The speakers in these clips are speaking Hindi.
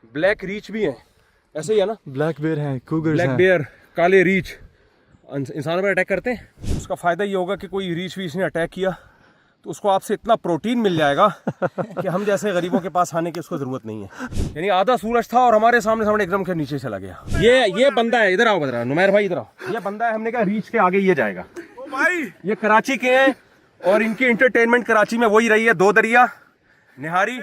ब्लैक रीच भी हैं, ऐसे ही है ना, ब्लैक बेयर हैं, कूगर्स ब्लैक हैं। बेयर, काले रीच इंसानों पर अटैक करते हैं। उसका फ़ायदा ये होगा कि कोई रीच वीच ने अटैक किया तो उसको आपसे इतना प्रोटीन मिल जाएगा कि हम जैसे गरीबों के पास आने की उसको ज़रूरत नहीं है। यानी आधा सूरज था और हमारे सामने सामने एकदम के नीचे चला गया। ये बंदा है, इधर आओ बदरा, नुमैर भाई इधर आओ। ये बंदा है, हमने कहा रीच के आगे ये जाएगा। ओ भाई, ये कराची के हैं और इनकी इंटरटेनमेंट कराची में वही रही है, दो दरिया निहारी,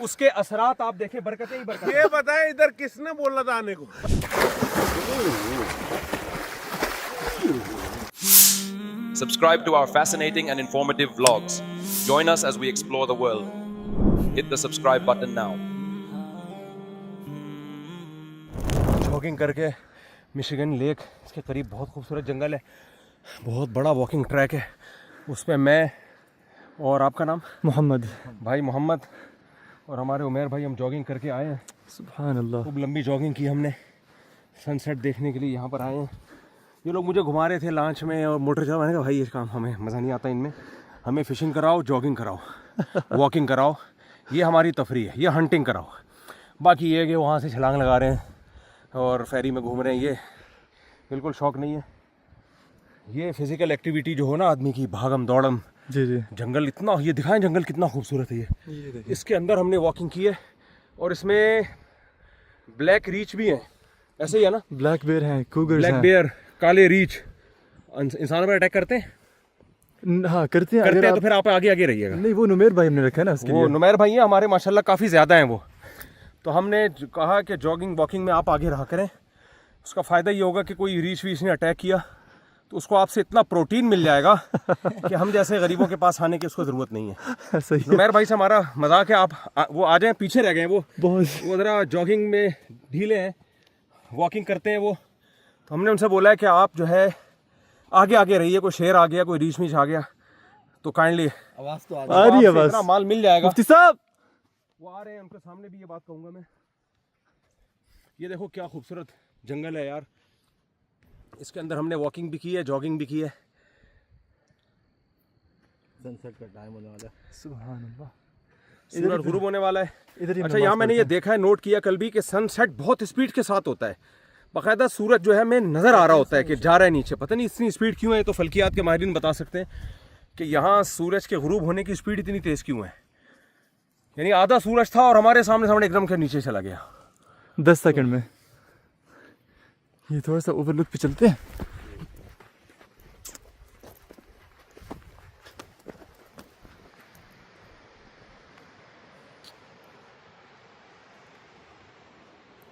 उसके असरात आप देखें, बरकतें ही बरकतें। ये बताए इधर किसने बोला था आने को? Subscribe to our fascinating and informative vlogs. Join us as we explore the world. Hit the subscribe button now. Jogging करके मिशिगन लेक, इसके करीब बहुत खूबसूरत जंगल है, बहुत बड़ा वॉकिंग ट्रैक है। उस पर मैं और आपका नाम मोहम्मद। भाई मोहम्मद और हमारे उमेर भाई, हम जॉगिंग करके आए हैं। सुभान अल्लाह। खूब लंबी जॉगिंग की हमने, सनसेट देखने के लिए यहाँ पर आए हैं। ये लोग मुझे घुमा रहे थे लॉन्च में और मोटर चला। मैंने कहा भाई ये काम हमें मज़ा नहीं आता इनमें, हमें फ़िशिंग कराओ, जॉगिंग कराओ, वॉकिंग कराओ, ये हमारी तफरी है, ये हंटिंग कराओ। बाकी ये कि वहाँ से छलांग लगा रहे हैं और फेरी में घूम रहे हैं, ये बिल्कुल शौक़ नहीं है। ये फ़िज़िकल एक्टिविटी जो हो ना आदमी की, भागम दौड़म, जी जी। जंगल इतना, ये दिखाएं जंगल कितना खूबसूरत है। ये इसके अंदर हमने वॉकिंग की है और इसमें ब्लैक रीच भी हैं, ऐसे ही है ना, ब्लैक बेयर हैं, कूगर्स ब्लैक हैं। बेयर, काले रीच इंसानों पर अटैक करते हैं। हाँ करते हैं। करते हैं आप... तो फिर आप आगे आगे रहिएगा। नहीं, वो नुमेर भाई हमने रखा है ना उसके वो लिए। नुमैर भाई हैं हमारे, माशाल्लाह काफ़ी ज़्यादा हैं वो। तो हमने कहा कि जॉगिंग वॉकिंग में आप आगे रहा करें, उसका फ़ायदा ये होगा कि कोई रीच वीच ने अटैक किया तो उसको आपसे इतना प्रोटीन मिल जाएगा कि हम जैसे गरीबों के पास आने की उसको ज़रूरत नहीं है। सही है। नुमैर भाई से हमारा मजाक है, वो आ जाएं, पीछे रह गए हैं वो बहुत। ज़रा जॉगिंग में ढीले हैं, वॉकिंग करते हैं वो। तो हमने उनसे बोला है कि आप जो है आगे आगे रहिए, कोई शेर आ गया, कोई रीच मीच आ गया तो काइंडली आवाज तो आ रही है आपसे बस। इतना माल मिल जाएगा। मुफ्ती साहब वो आ रहे हैं, उनके सामने भी ये बात कहूँगा मैं। ये देखो क्या खूबसूरत जंगल है यार, इसके अंदर हमने वॉकिंग भी की है, जॉगिंग भी की है। सनसेट का टाइम होने वाला है। सुभान अल्लाह। सूरज गुरूब होने वाला है। इधर ही अच्छा, नमाज यहाँ मैंने ये पढ़ते देखा है, नोट किया कल भी, कि सनसेट बहुत स्पीड के साथ होता है। बाकायदा सूरज जो है हमें नज़र आ रहा होता है कि जा रहा है नीचे, पता नहीं इतनी स्पीड क्यों है। तो फल्कियात के माहिरीन बता सकते हैं कि यहाँ सूरज के गुरूब होने की स्पीड इतनी तेज़ क्यों है। यानी आधा सूरज था और हमारे सामने सामने एकदम के नीचे चला गया। 10 सेकंड में। ये थोड़ा सा ओवरलुक पे चलते हैं।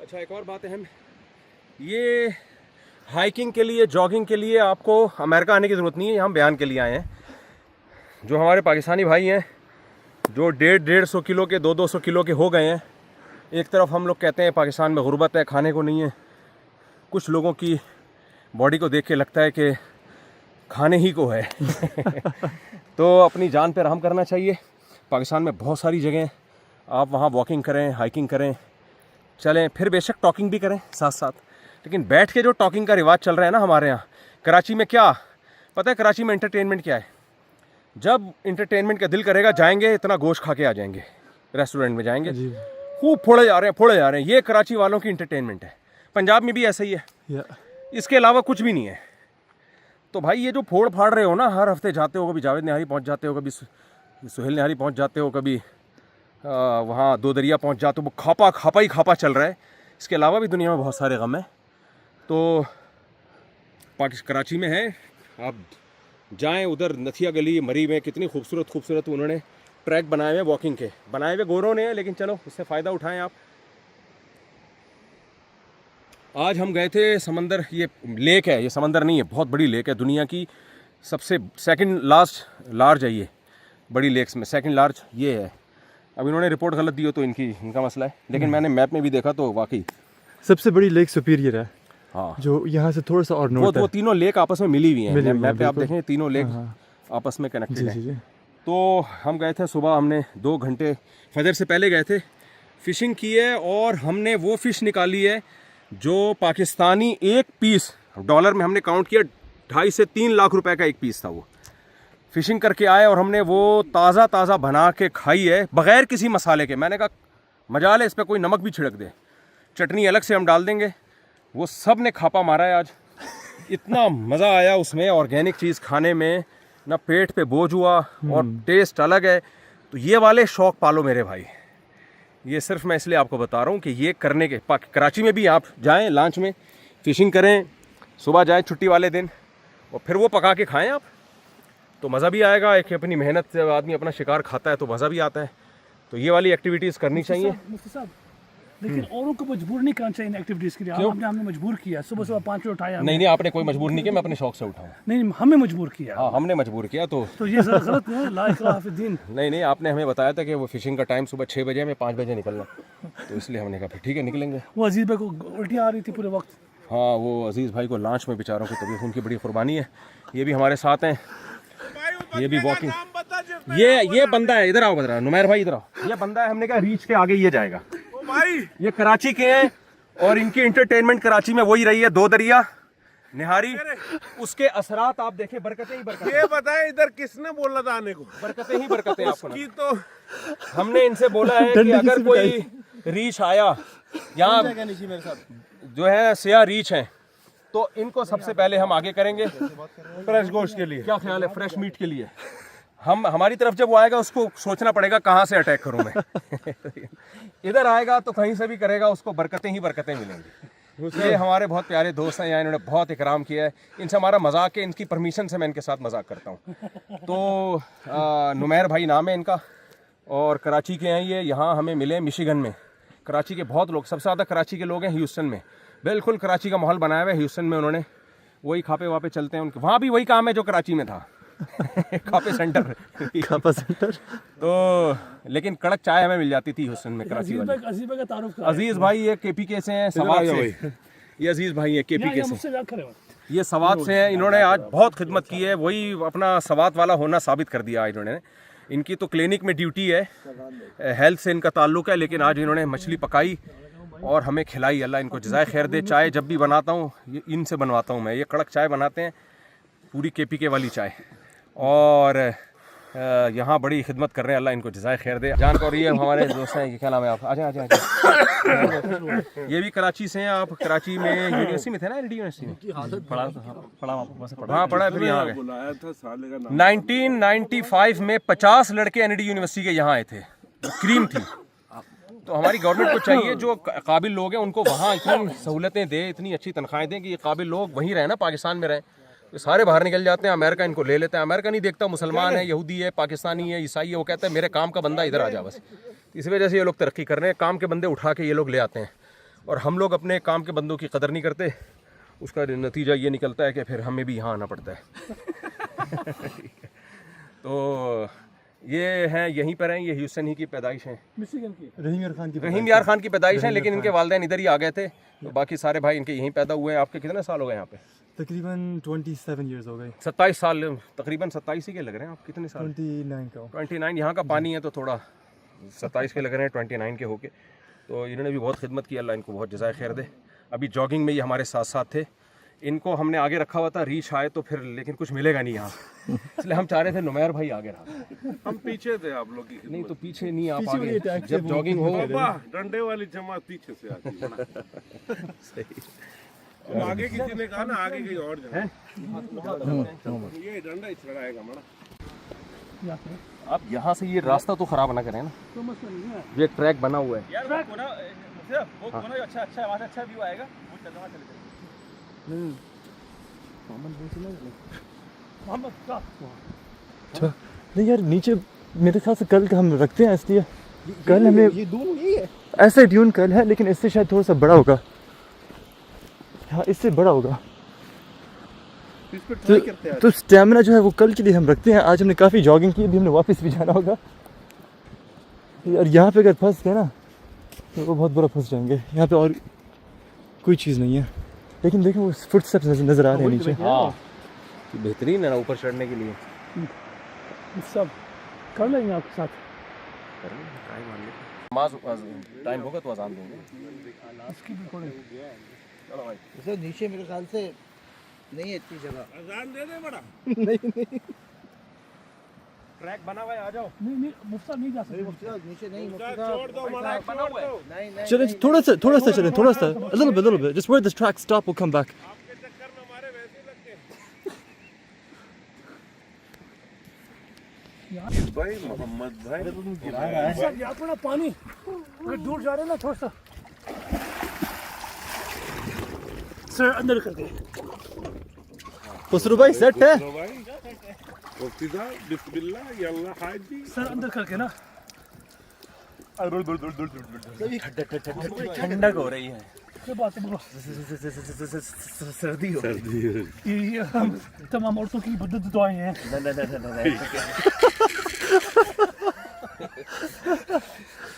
अच्छा, एक और बात अहम, ये हाइकिंग के लिए, जॉगिंग के लिए आपको अमेरिका आने की ज़रूरत नहीं है। यहाँ बयान के लिए आए हैं। जो हमारे पाकिस्तानी भाई हैं जो 150-150 किलो के, 200-200 किलो के हो गए हैं। एक तरफ हम लोग कहते हैं पाकिस्तान में गुर्बत है, खाने को नहीं है। कुछ लोगों की बॉडी को देख के लगता है कि खाने ही को है। तो अपनी जान पे रहम करना चाहिए। पाकिस्तान में बहुत सारी जगह हैं, आप वहाँ वॉकिंग करें, हाइकिंग करें, चलें, फिर बेशक टॉकिंग भी करें साथ साथ। लेकिन बैठ के जो टॉकिंग का रिवाज चल रहा है ना हमारे यहाँ कराची में, क्या पता है कराची में एंटरटेनमेंट क्या है? जब एंटरटेनमेंट का दिल करेगा जाएंगे, इतना गोश्त खा के आ जाएंगे, रेस्टोरेंट में जाएंगे, खूब फोड़े जा रहे हैं, फोड़े जा रहे हैं। ये कराची वालों की एंटरटेनमेंट है। पंजाब में भी ऐसा ही है, इसके अलावा कुछ भी नहीं है। तो भाई ये जो फोड़ फाड़ रहे हो ना, हर हफ्ते जाते हो, कभी जावेद निहारी पहुँच जाते हो, कभी सुहेल निहारी पहुँच जाते हो, कभी वहाँ दो दरिया पहुँच जाते हो, वो खापा ही खापा चल रहा है। इसके अलावा भी दुनिया में बहुत सारे गम हैं। तो कराची में है, आप जाएं उधर, नथिया गली, मरी में कितनी खूबसूरत उन्होंने ट्रैक बनाए हुए, वॉकिंग के बनाए हुए गोरों ने, लेकिन चलो उससे फ़ायदा उठाएं आप। आज हम गए थे समंदर, ये लेक है, ये समंदर नहीं है, बहुत बड़ी लेक है, दुनिया की सबसे सेकंड लार्ज है ये, बड़ी लेक्स में सेकंड लार्ज ये है। अब इन्होंने रिपोर्ट गलत दी हो तो इनका मसला है, लेकिन मैंने मैप में भी देखा तो वाकई सबसे बड़ी लेक सुपीरियर है। हाँ, जो यहाँ से थोड़ा सा और नॉर्थ है। वो तीनों लेक आपस में मिली हुई हैं। मैप पे आप देखें, तीनों लेक आपस में कनेक्टेड हैं। तो हम गए थे सुबह, हमने 2 घंटे फजर से पहले गए थे, फ़िशिंग की है और हमने वो फ़िश निकाली है जो पाकिस्तानी एक पीस, डॉलर में हमने काउंट किया, 2.5 से 3 लाख रुपए का एक पीस था। वो फ़िशिंग करके आए और हमने वो ताज़ा बना के खाई है बग़ैर किसी मसाले के। मैंने कहा मजाल है इस पर कोई नमक भी छिड़क दे, चटनी अलग से हम डाल देंगे। वो सब ने खापा मारा है आज, इतना मज़ा आया उसमें ऑर्गेनिक चीज़ खाने में, ना पेट पे बोझ हुआ और टेस्ट अलग है। तो ये वाले शौक़ पालो मेरे भाई, ये सिर्फ मैं इसलिए आपको बता रहा हूँ कि ये करने के कराची में भी आप जाएं, लंच में फ़िशिंग करें, सुबह जाएं छुट्टी वाले दिन और फिर वो पका के खाएं आप, तो मज़ा भी आएगा। एक अपनी मेहनत से आदमी अपना शिकार खाता है तो मज़ा भी आता है। तो ये वाली एक्टिविटीज़ करनी चाहिए। मुफ्ती साहब, लेकिन औरों को मजबूर नहीं करना चाहिए इन एक्टिविटीज़ के लिए। हमने मजबूर किया, सुबह सुबह 5 बजे उठाया। नहीं, आपने कोई मजबूर नहीं किया, मैं अपने शौक़ से उठाऊँ। नहीं, हमें मजबूर किया। हाँ, हमने मजबूर किया तो ये गलत है, ला इकराह फिद्दीन। नहीं, आपने हमें बताया था कि वो फ़िशिंग का टाइम सुबह 6 बजे, हमें 5 बजे निकलना, तो इसलिए हमने कहा फिर ठीक है निकलेंगे। वो अजीज़ भाई को उल्टी आ रही थी पूरे वक्त। हाँ, वो अजीज़ भाई को लॉन्च में बेचारों की तबीयत, उनकी बड़ी कुर्बानी है। ये भी हमारे साथ हैं, ये भी वॉकिंग। ये बंदा है, इधर आओ बता, नुमैर भाई इधर आओ। ये बंदा है, हमने कहा रीच के आगे ये जाएगा। ये कराची के हैं और इनकी इंटरटेनमेंट कराची में वही रही है, 2 दरिया निहारी, उसके असरात आप देखें, बरकतें ही बरकतें। ये बताए इधर किसने बोला था आने को? बरकतें ही बरकतें आपको की तो हमने इनसे बोला है कि अगर कोई रीच आया यहाँ जो है सिया रीच है तो इनको सबसे पहले हम आगे करेंगे फ्रेश गोश्त के लिए। क्या ख्याल है, फ्रेश मीट के लिए? हमारी तरफ जब वो आएगा उसको सोचना पड़ेगा कहाँ से अटैक करूँ मैं। इधर आएगा तो कहीं से भी करेगा, उसको बरकतें ही बरकतें मिलेंगी। ये हमारे बहुत प्यारे दोस्त हैं, यहाँ इन्होंने बहुत इकराम किया है, इनसे हमारा मजाक है, इनकी परमिशन से मैं इनके साथ मजाक करता हूँ। तो नुमैर भाई नाम है इनका और कराची के हैं ये। यहाँ हमें मिले मिशिगन में। कराची के बहुत लोग, सबसे ज़्यादा कराची के लोग हैं ह्यूस्टन में, बिल्कुल कराची का माहौल बनाया हुआ है ह्यूस्टन में। उन्होंने वही खापे वापे चलते हैं उनके, वहाँ भी वही काम है जो कराची में था। खापे सेंटर तो लेकिन कड़क चाय हमें मिल जाती थी ह्यूस्टन में, कराची वाली। अजीज़ भाई ये केपीके से हैं, सवात से। ये अजीज़ भाई है केपीके से, ये सवात से हैं। इन्होंने आज बहुत खिदमत की है, वही अपना सवात वाला होना साबित कर दिया इन्होंने। इनकी तो क्लिनिक में ड्यूटी है, हेल्थ से इनका ताल्लुक़ है, लेकिन आज इन्होंने मछली पकाई और हमें खिलाई। अल्लाह इनको जज़ाए खैर दे। चाय जब भी बनाता हूँ ये इनसे बनवाता हूँ मैं, ये कड़क चाय बनाते हैं, पूरी केपीके वाली चाय, और यहाँ बड़ी खिदमत कर रहे हैं। अल्लाह इनको जज़ाए खैर दे। जान और ये हमारे दोस्त हैं, ये क्या नाम है आप? आ जाए। ये भी कराची से हैं। आप कराची में यूनिवर्सिटी में थे ना, एलडी यूनिवर्सिटी में पढ़ा है, फिर यहाँ गए। 1995 में 50 लड़के एनडी यूनिवर्सिटी के यहाँ आए थे, क्रीम थी। तो हमारी गवर्नमेंट को चाहिए जो काबिल लोग हैं उनको वहाँ इतनी सहूलतें दे, इतनी अच्छी तनख्वाहें दें कि ये काबिल लोग वहीं रहें ना, पाकिस्तान में रहें। तो सारे बाहर निकल जाते हैं, अमेरिका इनको ले लेते हैं। अमेरिका नहीं देखता मुसलमान है, यहूदी है, पाकिस्तानी है, ईसाई है, वो कहता है मेरे काम का बंदा इधर आ जा बस। इस वजह से ये लोग तरक्की कर रहे हैं, काम के बंदे उठा के ये लोग ले आते हैं, और हम लोग अपने काम के बंदों की कदर नहीं करते। उसका नतीजा ये निकलता है कि फिर हमें भी यहाँ आना पड़ता है। तो ये हैं, यहीं पर हैं, ये ह्यूस्टन ही की पैदाइश हैं, रहीम यार खान की पैदाइश है, लेकिन इनके वालिदैन इधर ही आ गए थे, तो बाकी सारे भाई इनके यहीं पैदा हुए हैं। आपके कितने साल हो गए यहाँ पे? तकरीबन 27 ईयर्स हो गए। 27 साल, तकरीबन 27 ही के लग रहे हैं। आप कितने साल? 29 यहाँ का पानी है तो थोड़ा 27 के लग रहे हैं, 29 के होके। तो इन्होंने भी बहुत खिदमत की, अल्लाह इनको बहुत जज़ाए खैर दे। अभी जॉगिंग में ये हमारे साथ साथ थे, इनको हमने आगे रखा हुआ था, रीच आए तो फिर लेकिन कुछ मिलेगा नहीं यहाँ, इसलिए हम चाह रहे थे नुमैर भाई आगे रहा। हम पीछे थे आप लोग की। नहीं तो पीछे नहीं, आप आगे जब जॉगिंग हो। डंडे वाली जमात पीछे से आती है। सही। आगे किसी ने कहा ना आगे कहीं और जाए, ये डंडा चढ़ाएगा मना। आप यहाँ से ये रास्ता तो खराब ना करें ना, ये ट्रैक बना हुआ है यार। अच्छा व्यू आएगा। नहीं यार, नीचे मेरे ख्याल से कल का हम रखते हैं, इसलिए कल हमें ये दूर नहीं है, ऐसा ट्यून कल है, लेकिन इससे शायद थोड़ा सा बड़ा होगा। हाँ, इससे बड़ा होगा। तो स्टैमिना जो है वो कल के लिए हम रखते हैं। आज हमने काफ़ी जॉगिंग की, अभी हमने वापस भी जाना होगा। और यहाँ पे अगर फंस गए ना तो वो बहुत बुरा फंस जाएंगे। यहाँ पे और कोई चीज़ नहीं है, लेकिन देखो वो फुटस्टेप्स नज़र आ रहे हैं नीचे। हाँ, बेहतरीन है ना ऊपर चढ़ने के लिए। सब कर लेंगे आपके साथ, टाइम होगा तो अजान देंगे। इसकी भी थोड़ी चलो भाई, इसे नीचे मेरे ख्याल से नहीं है इतनी जगह। अजान दे दे बड़ा। नहीं ट्रैक बना हुआ है, आ जाओ। नहीं मुफ्ता नहीं जा सकते। छोड़ दो मना, छोड़ दो। चले थोड़ा सा चले, थोड़ा सा, a little bit, just where this track stop, we'll come back. आपके चक्कर में हमारे वैसे ही लग गए। भाई मोहम्मद भाई सर यहाँ पर ना पानी अगर दूर जा रहे हैं ना थोड़ा सा सर अंदर कर दे। खुसरू भाई सेट है? तो भाई मुफ्ती साहब बिस्मिल्लाह यल्ला हाजी। सर अंदर करके ना ठंडक हो रही है। क्या बात है बोलो। सर्दी हो ये हम तमाम औरतों की बदद दुआएं हैं।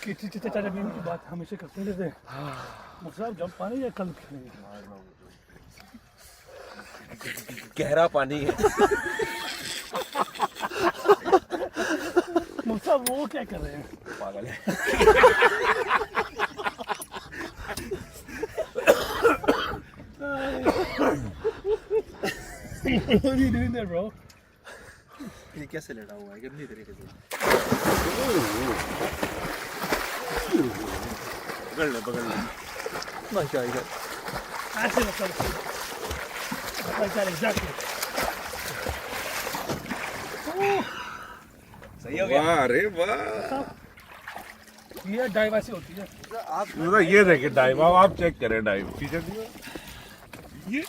कि चाचा बीवी की बात हमेशा करते रहते हैं। मुफ्ता जब पानी या कल खेलेंगे। गहरा पानी है। मुफ्ता वो क्या कर रहे हैं? पागल है। What are you doing there, bro? ये कैसे लड़ा हुआ है कितनी तरीके से? पकड़ ले माशाल्लाह। ऐसे मतलब exactly. सही हो गया। वाह रे वाह। ये डाइव ऐसी होती है। मतलब ये देखिए डाइव, आप चेक करें डाइव। ठीक है ये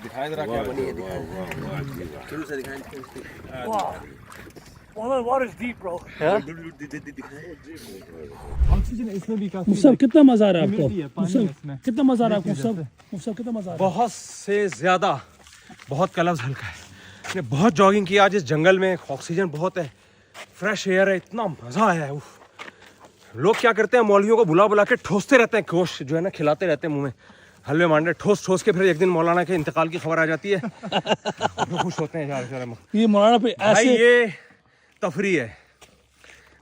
दिखाएं जरा क्या बनी है। शुरू से दिखाएं। Wow. Well, the water's deep, bro. Oxygen इसमें भी काफी मुफ्ता कितना मजा आ रहा है आपको? Humidity है, पानी है इसमें। कितना मजा आ रहा है आपको? मुफ्ता कितना मजा आ रहा है? बहुत से ज़्यादा, बहुत कलब्स हल्का है। मैंने बहुत जॉगिंग किया आज इस जंगल में, ऑक्सीजन बहुत है, फ्रेश एयर है, इतना मज़ा आया है। उफ। लोग क्या करते हैं, मौलवियों को बुला बुला के ठोसते रहते हैं, गोश्त जो है ना खिलाते रहते हैं मुंह में, हलवे मांडे ठोस के फिर एक दिन मौलाना के इंतकाल की खबर आ जाती है। तो खुश होते हैं यार। ये मौलाना पे भाई ऐसे ये तफरी है।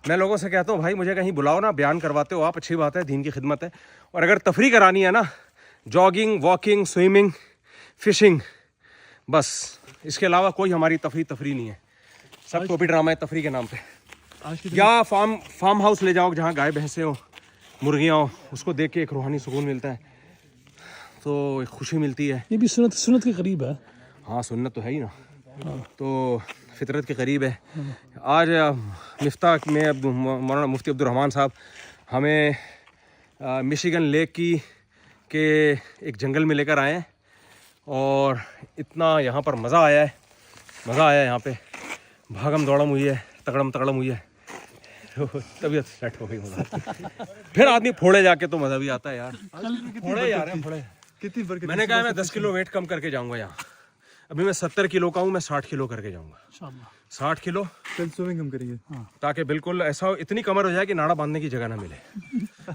मैं लोगों से कहता हूँ भाई मुझे कहीं बुलाओ ना, बयान करवाते हो आप, अच्छी बात है, दीन की खिदमत है। और अगर तफरी करानी है ना, जॉगिंग, वॉकिंग, स्विमिंग, फिशिंग, बस इसके अलावा कोई हमारी तफरी नहीं है। सब टोपी ड्रामा है तफरी के नाम पे। या फार्म हाउस ले जाओ जहाँ गाय भैंसे हो, मुर्गियाँ हो, उसको देख के एक रूहानी सुकून मिलता है, तो एक खुशी मिलती है। ये भी सुन्नत के करीब है। हाँ सुन्नत तो है ही ना, तो फितरत के करीब है। आज मिफ्ता में अब मौलाना मुफ्ती अब्दुल रहमान साहब हमें मिशिगन लेक के एक जंगल में लेकर आए हैं और इतना यहाँ पर मज़ा आया है यहाँ पे। भागम दौड़म हुई है, तगड़म हुई है, तो तबीयत सेट हो गई मज़ा। फिर आदमी फोड़े जाके तो मज़ा भी आता है यार। फोड़े यार हैं, फोड़े कितनी बरकत। मैंने कहा मैं 10 किलो वेट कम करके जाऊंगा यहाँ। अभी मैं 70 किलो का हूँ, मैं 60 किलो करके जाऊंगा। 60 किलो कल स्विमिंग हम करेंगे। ताकि बिल्कुल ऐसा इतनी कमर हो जाए कि नाड़ा बांधने की जगह ना मिले,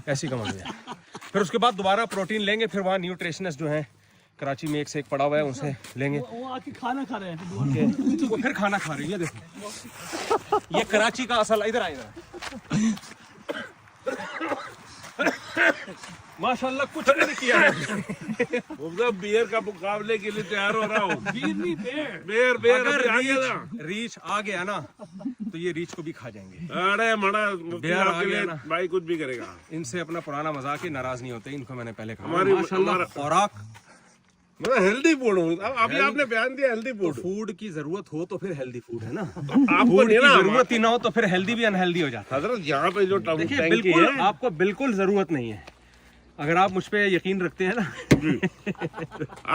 ऐसी कमर हो जाए। फिर उसके बाद दोबारा प्रोटीन लेंगे, फिर वहाँ न्यूट्रिशनिस्ट जो है कराची में एक से एक पड़ा हुआ है, उनसे लेंगे। वो आके खाना खा रहे हैं। वो फिर खाना खा रही है, देखो ये कराची का असल। इधर आ, इधर माशाल्लाह कुछ नहीं किया है। बियर का मुकाबले के लिए तैयार हो रहा हूँ। अगर रीच आ गया ना तो ये रीच को भी खा जाएंगे। अरे मड़ा मुफ्ती बियर साहब आ के गया लिए ना। भाई कुछ भी करेगा। इनसे अपना पुराना मजाक ही नाराज नहीं होते, इनको मैंने पहले कहा। हमारा खुराक मतलब हेल्दी फूड हूँ। अभी आपने बयान दिया हेल्दी फूड। फूड की जरूरत हो तो फिर हेल्दी फूड है ना। आपको फूड नहीं की ना जरूरत ही ना हो तो फिर हेल्दी भी अनहेल्दी हो जाता हजरत यहाँ पे जो है। देखिए बिल्कुल आपको बिल्कुल जरूरत नहीं है, अगर आप मुझ पे यकीन रखते हैं ना।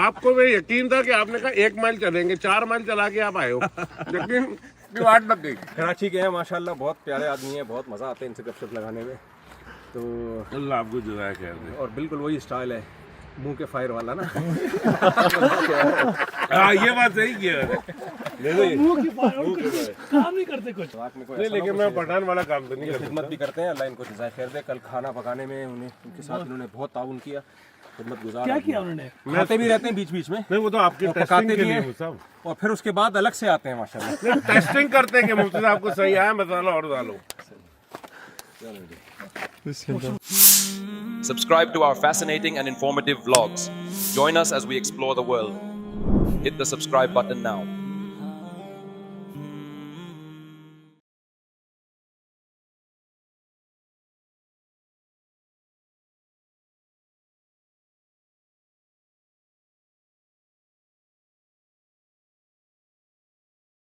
आपको मैं यकीन था कि आपने कहा 1 माइल चलेंगे, 4 माइल चला के आप आए हो। यकीन की बात लग गई। कराची के हैं माशाल्लाह, बहुत प्यारे आदमी हैं, बहुत मज़ा आता है इनसे गपशप लगाने में। तो अल्लाह आपको जज़ाय खैर दे। और बिल्कुल वही स्टाइल है, मुंह के फायर वाला ना। हाँ ये बात सही किया है। काम नहीं करते कुछ। नहीं लेकिन मैं पठान वाला काम तो नहीं करता। खिदमत भी करते हैं, अल्लाह इनको जज़ाय खैर दे। कल खाना पकाने में उनके साथ इन्होंने बहुत ताउन किया, खिदमत गुजार। क्या किया उन्होंने? खाते भी रहते हैं बीच में, नहीं वो तो आपकी और टेस्टिंग पकाते के भी लिए हैं। वो सब और फिर उसके बाद अलग से आते हैं माशाल्लाह। टेस्टिंग करते हैं कि मुफ्ती साहब को सही आया, मसाला और डालो। Subscribe to our fascinating and informative vlogs. Join us as we explore the world. Hit the subscribe button now.